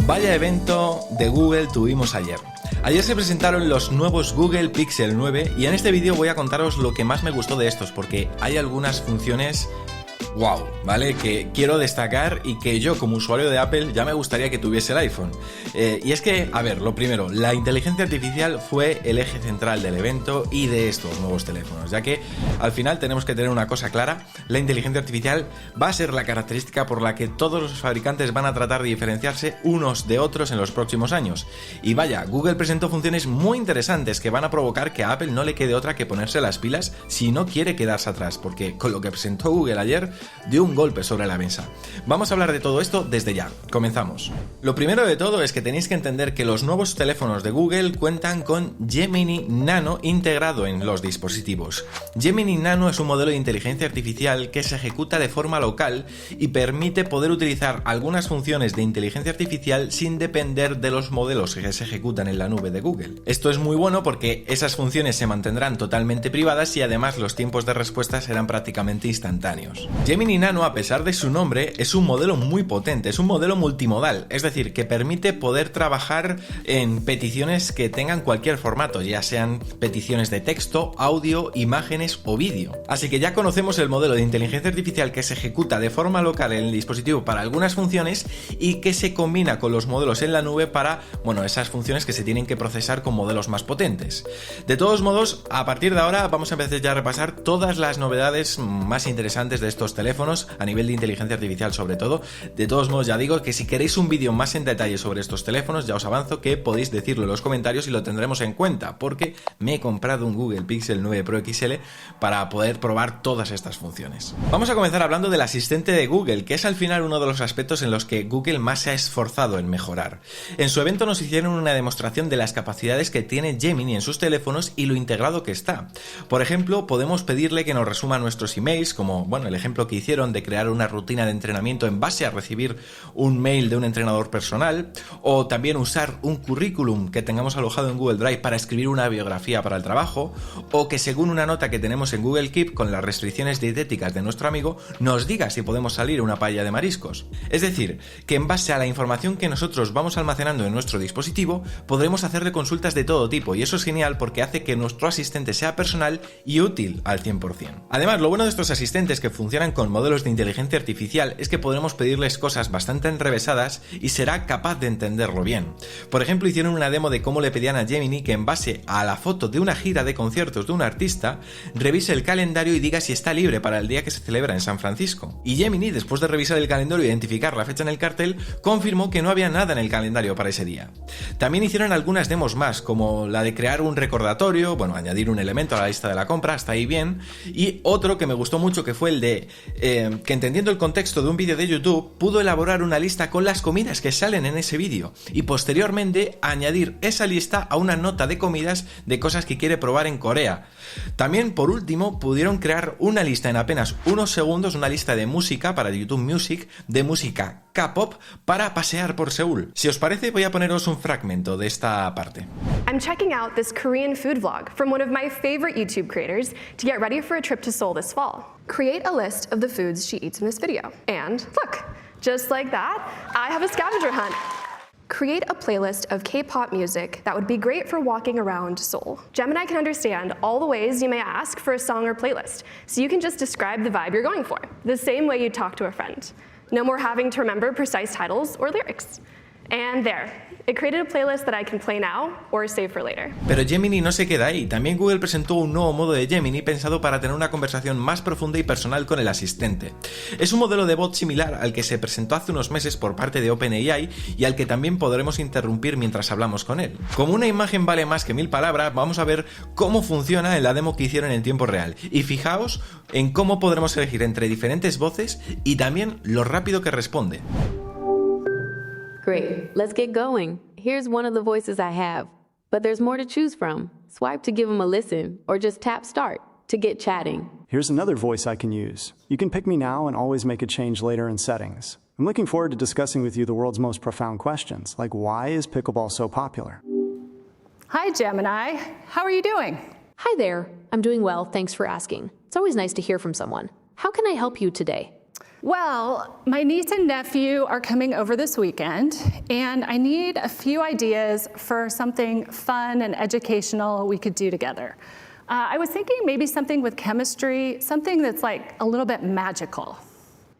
Vaya evento de Google tuvimos ayer. Ayer se presentaron los nuevos Google Pixel 9 y en este vídeo voy a contaros lo que más me gustó de estos, porque hay algunas funciones wow, ¿vale? Que quiero destacar y que yo como usuario de Apple ya me gustaría que tuviese el iPhone. Y es que, a ver, lo primero, la inteligencia artificial fue el eje central del evento y de estos nuevos teléfonos, ya que al final tenemos que tener una cosa clara: la inteligencia artificial va a ser la característica por la que todos los fabricantes van a tratar de diferenciarse unos de otros en los próximos años. Y vaya, Google presentó funciones muy interesantes que van a provocar que a Apple no le quede otra que ponerse las pilas si no quiere quedarse atrás, porque con lo que presentó Google ayer dio un golpe sobre la mesa. Vamos a hablar de todo esto desde ya. Comenzamos. Lo primero de todo es que tenéis que entender que los nuevos teléfonos de Google cuentan con Gemini Nano integrado en los dispositivos. Gemini Nano es un modelo de inteligencia artificial que se ejecuta de forma local y permite poder utilizar algunas funciones de inteligencia artificial sin depender de los modelos que se ejecutan en la nube de Google. Esto es muy bueno porque esas funciones se mantendrán totalmente privadas y además los tiempos de respuesta serán prácticamente instantáneos. Gemini Nano, a pesar de su nombre, es un modelo muy potente, es un modelo multimodal, es decir, que permite poder trabajar en peticiones que tengan cualquier formato, ya sean peticiones de texto, audio, imágenes o vídeo. Así que ya conocemos el modelo de inteligencia artificial que se ejecuta de forma local en el dispositivo para algunas funciones y que se combina con los modelos en la nube para, esas funciones que se tienen que procesar con modelos más potentes. De todos modos, a partir de ahora vamos a empezar ya a repasar todas las novedades más interesantes de estos teléfonos a nivel de inteligencia artificial sobre todo. De todos modos, ya digo que si queréis un vídeo más en detalle sobre estos teléfonos, ya os avanzo que podéis decirlo en los comentarios y lo tendremos en cuenta, porque me he comprado un Google Pixel 9 Pro XL para poder probar todas estas funciones. Vamos a comenzar hablando del asistente de Google, que es al final uno de los aspectos en los que Google más se ha esforzado en mejorar. En su evento nos hicieron una demostración de las capacidades que tiene Gemini en sus teléfonos y lo integrado que está. Por ejemplo, podemos pedirle que nos resuma nuestros emails, como el ejemplo que hicieron de crear una rutina de entrenamiento en base a recibir un mail de un entrenador personal, o también usar un currículum que tengamos alojado en Google Drive para escribir una biografía para el trabajo, o que según una nota que tenemos en Google Keep con las restricciones dietéticas de nuestro amigo nos diga si podemos salir a una paella de mariscos. Es decir, que en base a la información que nosotros vamos almacenando en nuestro dispositivo podremos hacerle consultas de todo tipo, y eso es genial porque hace que nuestro asistente sea personal y útil al 100%. Además, lo bueno de estos asistentes que funcionan con modelos de inteligencia artificial es que podremos pedirles cosas bastante enrevesadas y será capaz de entenderlo bien. Por ejemplo, hicieron una demo de cómo le pedían a Gemini que en base a la foto de una gira de conciertos de un artista, revise el calendario y diga si está libre para el día que se celebra en San Francisco. Y Gemini, después de revisar el calendario e identificar la fecha en el cartel, confirmó que no había nada en el calendario para ese día. También hicieron algunas demos más, como la de crear un recordatorio, añadir un elemento a la lista de la compra, hasta ahí bien, y otro que me gustó mucho que fue el de que entendiendo el contexto de un vídeo de YouTube pudo elaborar una lista con las comidas que salen en ese vídeo y posteriormente añadir esa lista a una nota de comidas de cosas que quiere probar en Corea. También, por último, pudieron crear una lista en apenas unos segundos, una lista de música para YouTube Music, de música K-pop para pasear por Seúl. Si os parece, voy a poneros un fragmento de esta parte. I'm checking out this Korean food vlog from one of my favorite YouTube creators to get ready for a trip to Seoul this fall. Create a list of the foods she eats in this video. And look, just like that, I have a scavenger hunt. Create a playlist of K-pop music that would be great for walking around Seoul. Gemini can understand all the ways you may ask for a song or playlist, so you can just describe the vibe you're going for, the same way you talk to a friend. No more having to remember precise titles or lyrics. And there. It created a playlist that I can play now or save for later. Pero Gemini no se queda ahí. También Google presentó un nuevo modo de Gemini pensado para tener una conversación más profunda y personal con el asistente. Es un modelo de bot similar al que se presentó hace unos meses por parte de OpenAI y al que también podremos interrumpir mientras hablamos con él. Como una imagen vale más que 1000 palabras, vamos a ver cómo funciona en la demo que hicieron en tiempo real. Y fijaos en cómo podremos elegir entre diferentes voces y también lo rápido que responde. Great, let's get going. Here's one of the voices I have, but there's more to choose from. Swipe to give them a listen, or just tap start to get chatting. Here's another voice I can use. You can pick me now and always make a change later in settings. I'm looking forward to discussing with you the world's most profound questions, like why is pickleball so popular? Hi, Gemini. How are you doing? Hi there. I'm doing well, thanks for asking. It's always nice to hear from someone. How can I help you today? Well, my niece and nephew are coming over this weekend, and I need a few ideas for something fun and educational we could do together. I was thinking maybe something with chemistry, something that's like a little bit magical.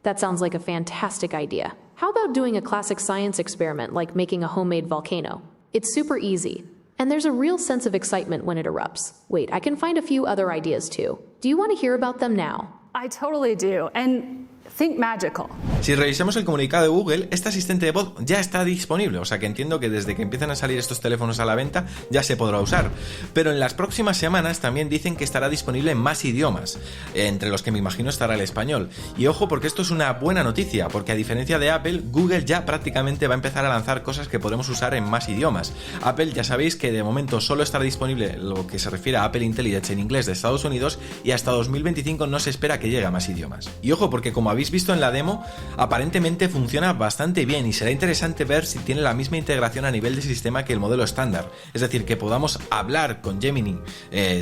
That sounds like a fantastic idea. How about doing a classic science experiment like making a homemade volcano? It's super easy, and there's a real sense of excitement when it erupts. Wait, I can find a few other ideas too. Do you want to hear about them now? I totally do, and think magical. Si revisamos el comunicado de Google, este asistente de voz ya está disponible, o sea que entiendo que desde que empiezan a salir estos teléfonos a la venta ya se podrá usar, pero en las próximas semanas también dicen que estará disponible en más idiomas, entre los que me imagino estará el español. Y ojo, porque esto es una buena noticia, porque a diferencia de Apple, Google ya prácticamente va a empezar a lanzar cosas que podremos usar en más idiomas. Apple ya sabéis que de momento solo estará disponible lo que se refiere a Apple Intelligence en inglés de Estados Unidos y hasta 2025 no se espera que llegue a más idiomas. Y ojo, porque como habéis visto en la demo, aparentemente funciona bastante bien y será interesante ver si tiene la misma integración a nivel de sistema que el modelo estándar, es decir, que podamos hablar con Gemini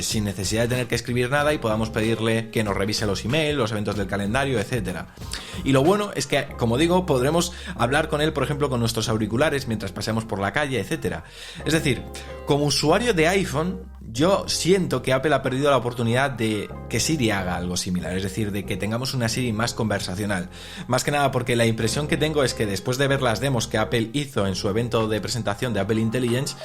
sin necesidad de tener que escribir nada y podamos pedirle que nos revise los emails, los eventos del calendario, etc. Y lo bueno es que, como digo, podremos hablar con él, por ejemplo, con nuestros auriculares mientras paseamos por la calle, etc. Es decir, como usuario de iPhone, yo siento que Apple ha perdido la oportunidad de que Siri haga algo similar, es decir, de que tengamos una Siri más conversacional. Más que nada porque la impresión que tengo es que después de ver las demos que Apple hizo en su evento de presentación de Apple Intelligence,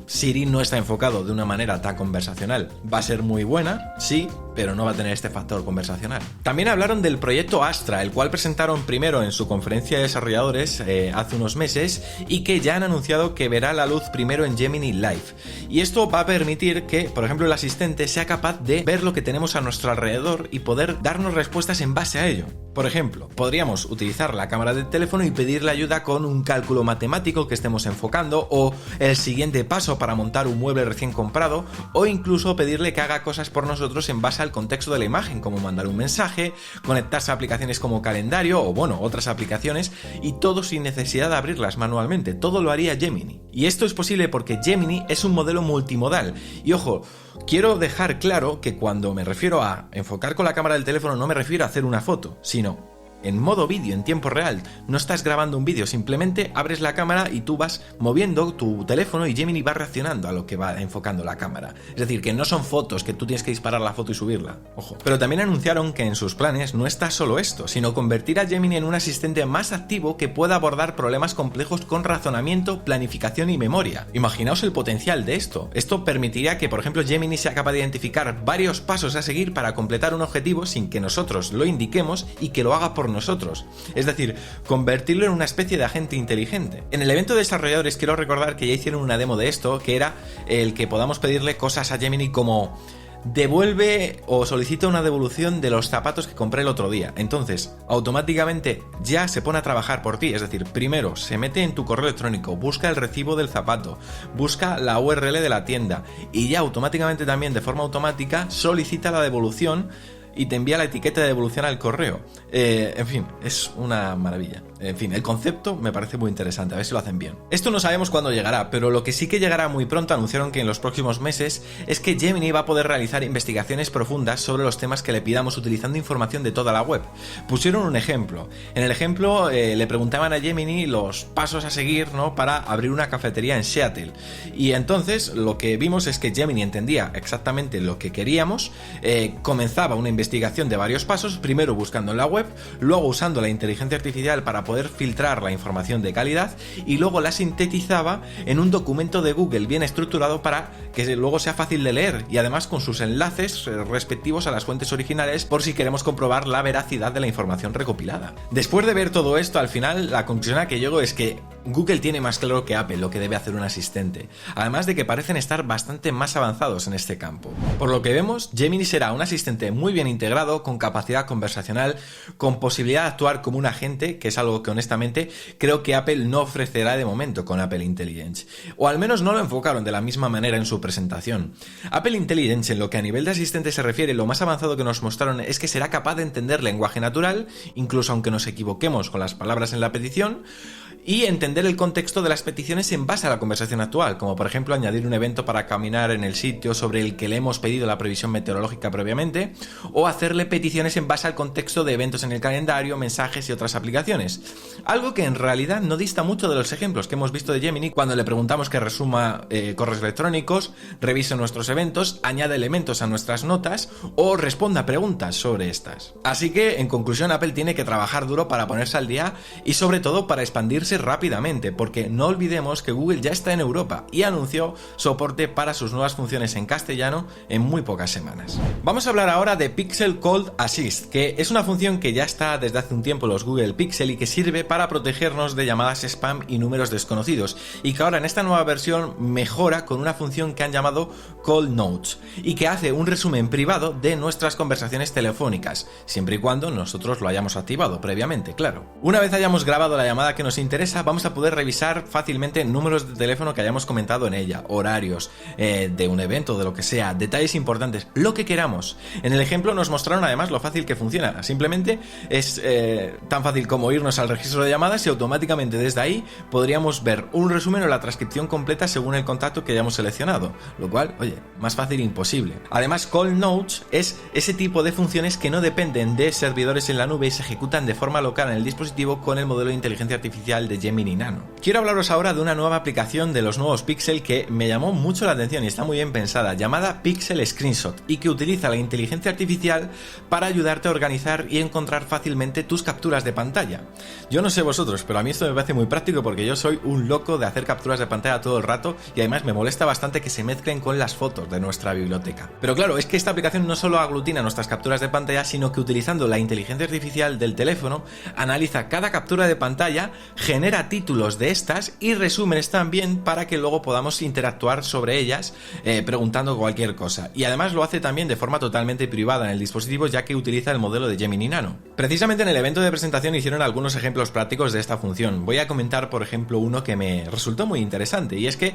Siri no está enfocado de una manera tan conversacional. Va a ser muy buena, sí, pero no va a tener este factor conversacional. También hablaron del proyecto Astra, el cual presentaron primero en su conferencia de desarrolladores hace unos meses y que ya han anunciado que verá la luz primero en Gemini Live. Y esto va a permitir que, por ejemplo, el asistente sea capaz de ver lo que tenemos a nuestro alrededor y poder darnos respuestas en base a ello. Por ejemplo, podríamos utilizar la cámara del teléfono y pedirle ayuda con un cálculo matemático que estemos enfocando, o el siguiente paso para montar un mueble recién comprado, o incluso pedirle que haga cosas por nosotros en base al contexto de la imagen, como mandar un mensaje, conectarse a aplicaciones como calendario o otras aplicaciones, y todo sin necesidad de abrirlas manualmente. Todo lo haría Gemini. Y esto es posible porque Gemini es un modelo multimodal. Y ojo, quiero dejar claro que cuando me refiero a enfocar con la cámara del teléfono no me refiero a hacer una foto, sino en modo vídeo, en tiempo real. No estás grabando un vídeo, simplemente abres la cámara y tú vas moviendo tu teléfono y Gemini va reaccionando a lo que va enfocando la cámara. Es decir, que no son fotos que tú tienes que disparar la foto y subirla. Ojo. Pero también anunciaron que en sus planes no está solo esto, sino convertir a Gemini en un asistente más activo que pueda abordar problemas complejos con razonamiento, planificación y memoria. Imaginaos el potencial de esto. Esto permitiría que, por ejemplo, Gemini sea capaz de identificar varios pasos a seguir para completar un objetivo sin que nosotros lo indiquemos y que lo haga por nosotros, es decir, convertirlo en una especie de agente inteligente. En el evento de desarrolladores quiero recordar que ya hicieron una demo de esto, que era el que podamos pedirle cosas a Gemini como devuelve o solicita una devolución de los zapatos que compré el otro día. Entonces, automáticamente ya se pone a trabajar por ti, es decir, primero se mete en tu correo electrónico, busca el recibo del zapato, busca la URL de la tienda y ya automáticamente también de forma automática solicita la devolución y te envía la etiqueta de devolución al correo. En fin, es una maravilla. En fin, el concepto me parece muy interesante, a ver si lo hacen bien. Esto no sabemos cuándo llegará, pero lo que sí que llegará muy pronto, anunciaron que en los próximos meses, es que Gemini va a poder realizar investigaciones profundas sobre los temas que le pidamos utilizando información de toda la web. Pusieron un ejemplo. En el ejemplo le preguntaban a Gemini los pasos a seguir, ¿no?, para abrir una cafetería en Seattle. Y entonces lo que vimos es que Gemini entendía exactamente lo que queríamos, comenzaba una investigación de varios pasos, primero buscando en la web, luego usando la inteligencia artificial para poder filtrar la información de calidad y luego la sintetizaba en un documento de Google bien estructurado para que luego sea fácil de leer y además con sus enlaces respectivos a las fuentes originales por si queremos comprobar la veracidad de la información recopilada. Después de ver todo esto, al final la conclusión a que llego es que Google tiene más claro que Apple lo que debe hacer un asistente, además de que parecen estar bastante más avanzados en este campo. Por lo que vemos, Gemini será un asistente muy bien integrado, con capacidad conversacional, con posibilidad de actuar como un agente, que es algo que honestamente creo que Apple no ofrecerá de momento con Apple Intelligence, o al menos no lo enfocaron de la misma manera en su presentación. Apple Intelligence, en lo que a nivel de asistente se refiere, lo más avanzado que nos mostraron es que será capaz de entender lenguaje natural, incluso aunque nos equivoquemos con las palabras en la petición, y entender el contexto de las peticiones en base a la conversación actual, como por ejemplo añadir un evento para caminar en el sitio sobre el que le hemos pedido la previsión meteorológica previamente, o hacerle peticiones en base al contexto de eventos en el calendario, mensajes y otras aplicaciones. Algo que en realidad no dista mucho de los ejemplos que hemos visto de Gemini cuando le preguntamos que resuma correos electrónicos, revise nuestros eventos, añade elementos a nuestras notas o responda preguntas sobre estas. Así que, en conclusión, Apple tiene que trabajar duro para ponerse al día y sobre todo para expandirse rápidamente, porque no olvidemos que Google ya está en Europa y anunció soporte para sus nuevas funciones en castellano en muy pocas semanas. Vamos a hablar ahora de Pixel Call Assist, que es una función que ya está desde hace un tiempo en los Google Pixel y que sirve para protegernos de llamadas spam y números desconocidos, y que ahora en esta nueva versión mejora con una función que han llamado Call Notes y que hace un resumen privado de nuestras conversaciones telefónicas, siempre y cuando nosotros lo hayamos activado previamente, claro. Una vez hayamos grabado la llamada que nos interesa, vamos a poder revisar fácilmente números de teléfono que hayamos comentado en ella, horarios de un evento, de lo que sea, detalles importantes, lo que queramos. En el ejemplo nos mostraron además lo fácil que funciona. Simplemente es tan fácil como irnos al registro de llamadas y automáticamente desde ahí podríamos ver un resumen o la transcripción completa según el contacto que hayamos seleccionado, lo cual, oye, más fácil imposible. Además, Call Notes es ese tipo de funciones que no dependen de servidores en la nube y se ejecutan de forma local en el dispositivo con el modelo de inteligencia artificial de Gemini Nano. Quiero hablaros ahora de una nueva aplicación de los nuevos Pixel que me llamó mucho la atención y está muy bien pensada, llamada Pixel Screenshot, y que utiliza la inteligencia artificial para ayudarte a organizar y encontrar fácilmente tus capturas de pantalla. Yo no sé vosotros, pero a mí esto me parece muy práctico porque yo soy un loco de hacer capturas de pantalla todo el rato y además me molesta bastante que se mezclen con las fotos de nuestra biblioteca. Pero claro, es que esta aplicación no solo aglutina nuestras capturas de pantalla, sino que utilizando la inteligencia artificial del teléfono, analiza cada captura de pantalla, genera títulos de estas y resúmenes también para que luego podamos interactuar sobre ellas preguntando cualquier cosa. Y además lo hace también de forma totalmente privada en el dispositivo, ya que utiliza el modelo de Gemini Nano. Precisamente en el evento de presentación hicieron algunos ejemplos prácticos de esta función. Voy a comentar, por ejemplo, uno que me resultó muy interesante, y es que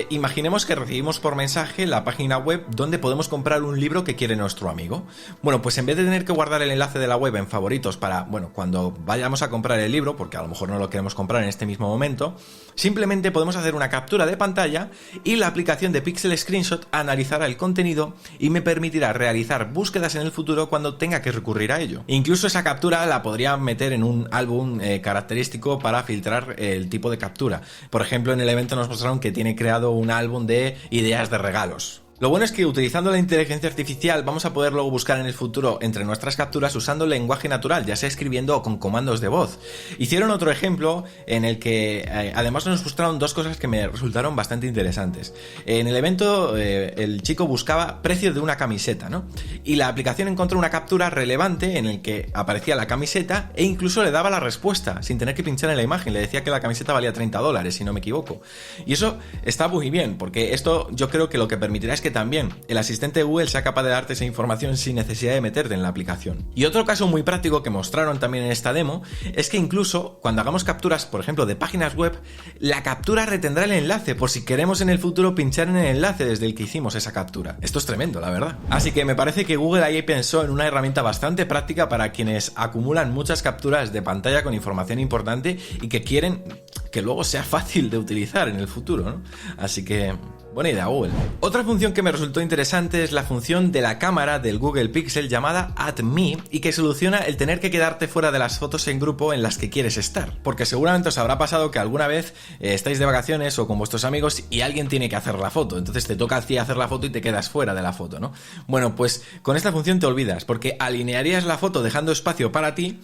imaginemos que recibimos por mensaje la página web donde podemos comprar un libro que quiere nuestro amigo. Bueno, pues en vez de tener que guardar el enlace de la web en favoritos para, bueno, cuando vayamos a comprar el libro, porque a lo mejor no lo queremos comprar en este mismo momento, simplemente podemos hacer una captura de pantalla y la aplicación de Pixel Screenshot analizará el contenido y me permitirá realizar búsquedas en el futuro cuando tenga que recurrir a ello. Incluso esa captura la podría meter en un álbum característico para filtrar el tipo de captura. Por ejemplo, en el evento nos mostraron que tiene creado un álbum de ideas de regalos. Lo bueno es que utilizando la inteligencia artificial vamos a poder luego buscar en el futuro entre nuestras capturas usando lenguaje natural, ya sea escribiendo o con comandos de voz. Hicieron otro ejemplo en el que además nos mostraron dos cosas que me resultaron bastante interesantes. En el evento el chico buscaba precio de una camiseta, ¿no? Y la aplicación encontró una captura relevante en el que aparecía la camiseta e incluso le daba la respuesta sin tener que pinchar en la imagen. Le decía que la camiseta valía $30, si no me equivoco. Y eso está muy bien, porque esto yo creo que lo que permitirá es que también el asistente de Google sea capaz de darte esa información sin necesidad de meterte en la aplicación. Y otro caso muy práctico que mostraron también en esta demo es que incluso cuando hagamos capturas, por ejemplo, de páginas web, la captura retendrá el enlace por si queremos en el futuro pinchar en el enlace desde el que hicimos esa captura. Esto es tremendo, la verdad. Así que me parece que Google ahí pensó en una herramienta bastante práctica para quienes acumulan muchas capturas de pantalla con información importante y que quieren que luego sea fácil de utilizar en el futuro, ¿no? Así que buena idea, Google. Otra función que me resultó interesante es la función de la cámara del Google Pixel llamada Add Me, y que soluciona el tener que quedarte fuera de las fotos en grupo en las que quieres estar. Porque seguramente os habrá pasado que alguna vez estáis de vacaciones o con vuestros amigos y alguien tiene que hacer la foto. Entonces te toca a ti hacer la foto y te quedas fuera de la foto, ¿no? Bueno, pues con esta función te olvidas, porque alinearías la foto dejando espacio para ti,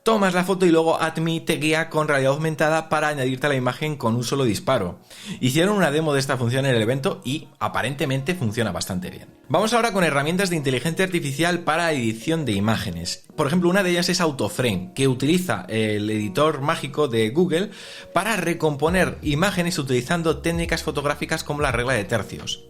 tomas la foto y luego Add Me te guía con realidad aumentada para añadirte a la imagen con un solo disparo. Hicieron una demo de esta función en el evento y aparentemente funciona bastante bien. Vamos ahora con herramientas de inteligencia artificial para edición de imágenes. Por ejemplo, una de ellas es Autoframe, que utiliza el editor mágico de Google para recomponer imágenes utilizando técnicas fotográficas como la regla de tercios.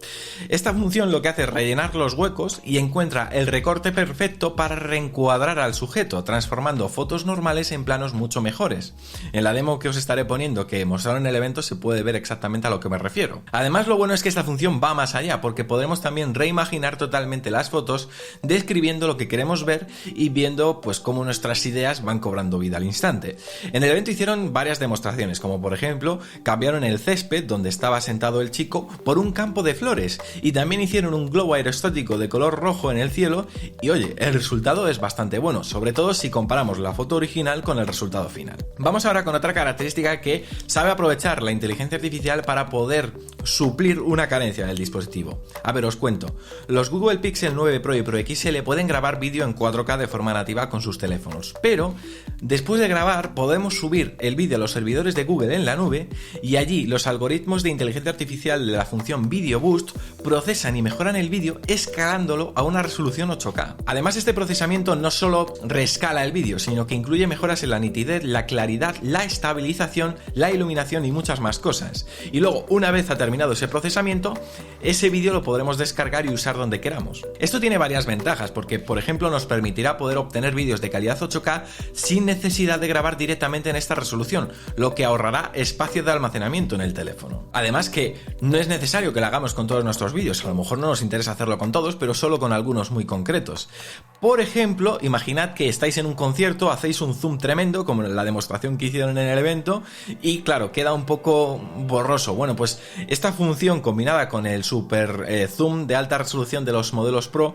Esta función lo que hace es rellenar los huecos y encuentra el recorte perfecto para reencuadrar al sujeto, transformando fotos normales en planos mucho mejores. En la demo que os estaré poniendo, que mostraron en el evento, se puede ver exactamente a lo que me refiero. Además, lo bueno es que esta función va más allá, porque podremos también reimaginar totalmente las fotos, describiendo lo que queremos ver y viendo viendo pues cómo nuestras ideas van cobrando vida al instante. En el evento hicieron varias demostraciones, como por ejemplo, cambiaron el césped donde estaba sentado el chico por un campo de flores, y también hicieron un globo aerostático de color rojo en el cielo, y oye, el resultado es bastante bueno, sobre todo si comparamos la foto original con el resultado final. Vamos ahora con otra característica que sabe aprovechar la inteligencia artificial para poder suplir una carencia en el dispositivo. A ver, os cuento. Los Google Pixel 9 Pro y Pro XL pueden grabar vídeo en 4K de forma nativa con sus teléfonos, pero después de grabar podemos subir el vídeo a los servidores de Google en la nube, y allí los algoritmos de inteligencia artificial de la función Video Boost procesan y mejoran el vídeo escalándolo a una resolución 8K. Además, este procesamiento no solo rescala el vídeo, sino que incluye mejoras en la nitidez, la claridad, la estabilización, la iluminación y muchas más cosas. Y luego, una vez ha terminado ese procesamiento, ese vídeo lo podremos descargar y usar donde queramos. Esto tiene varias ventajas porque, por ejemplo, nos permitirá poder obtener vídeos de calidad 8K sin necesidad de grabar directamente en esta resolución, lo que ahorrará espacio de almacenamiento en el teléfono. Además que no es necesario que lo hagamos con todos nuestros vídeos, a lo mejor no nos interesa hacerlo con todos, pero solo con algunos muy concretos. Por ejemplo, imaginad que estáis en un concierto, hacéis un zoom tremendo, como en la demostración que hicieron en el evento, y claro, queda un poco borroso. Bueno, pues esta función combinada con el super zoom de alta resolución de los modelos Pro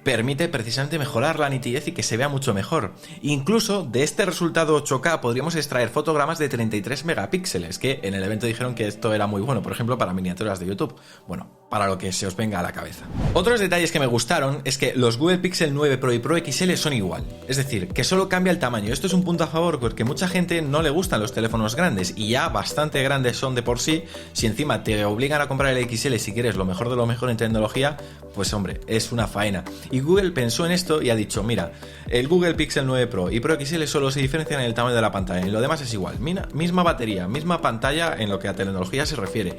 permite precisamente mejorar la nitidez y que se vea mucho mejor. Incluso de este resultado 8K podríamos extraer fotogramas de 33 megapíxeles, que en el evento dijeron que esto era muy bueno, por ejemplo, para miniaturas de YouTube. Bueno, para lo que se os venga a la cabeza. Otros detalles que me gustaron es que los Google Pixel 9 Pro y Pro XL son igual. Es decir, que solo cambia el tamaño. Esto es un punto a favor porque mucha gente no le gustan los teléfonos grandes, y ya bastante grandes son de por sí. Si encima te obligan a comprar el XL si quieres lo mejor de lo mejor en tecnología, pues hombre, es una faena. Y Google pensó en esto y ha dicho, mira, el Google Pixel 9 Pro y Pro XL solo se diferencian en el tamaño de la pantalla, y lo demás es igual. Misma batería, misma pantalla en lo que a tecnología se refiere,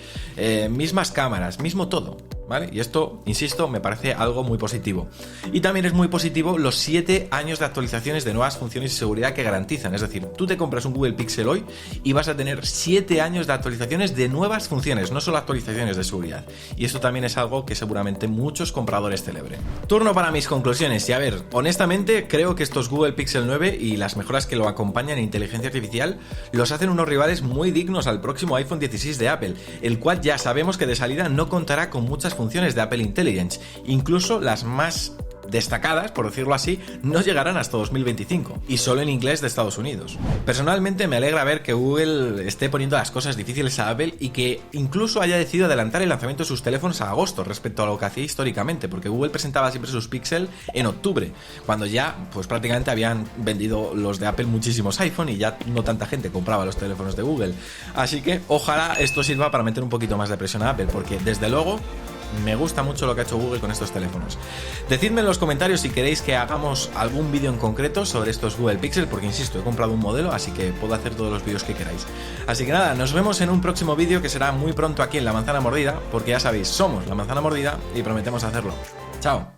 mismas cámaras, mismo todo, ¿vale? Y esto, insisto, me parece algo muy positivo. Y también es muy positivo los 7 años de actualizaciones de nuevas funciones y seguridad que garantizan. Es decir, tú te compras un Google Pixel hoy y vas a tener 7 años de actualizaciones de nuevas funciones, no solo actualizaciones de seguridad. Y esto también es algo que seguramente muchos compradores celebren. Turno para mis conclusiones. Y a ver, honestamente creo que estos Google Pixel 9 y las mejoras que lo acompañan en inteligencia artificial los hacen unos rivales muy dignos al próximo iPhone 16 de Apple, el cual ya sabemos que de salida no contará con muchas funciones de Apple Intelligence, incluso las más destacadas, por decirlo así, no llegarán hasta 2025 y solo en inglés de Estados Unidos. Personalmente me alegra ver que Google esté poniendo las cosas difíciles a Apple y que incluso haya decidido adelantar el lanzamiento de sus teléfonos a agosto respecto a lo que hacía históricamente, porque Google presentaba siempre sus Pixel en octubre, cuando ya pues prácticamente habían vendido los de Apple muchísimos iPhone y ya no tanta gente compraba los teléfonos de Google. Así que ojalá esto sirva para meter un poquito más de presión a Apple, porque desde luego me gusta mucho lo que ha hecho Google con estos teléfonos. Decidme en los comentarios si queréis que hagamos algún vídeo en concreto sobre estos Google Pixel, porque insisto, he comprado un modelo, así que puedo hacer todos los vídeos que queráis. Así que nada, nos vemos en un próximo vídeo que será muy pronto aquí en La Manzana Mordida, porque ya sabéis, somos La Manzana Mordida y prometemos hacerlo. ¡Chao!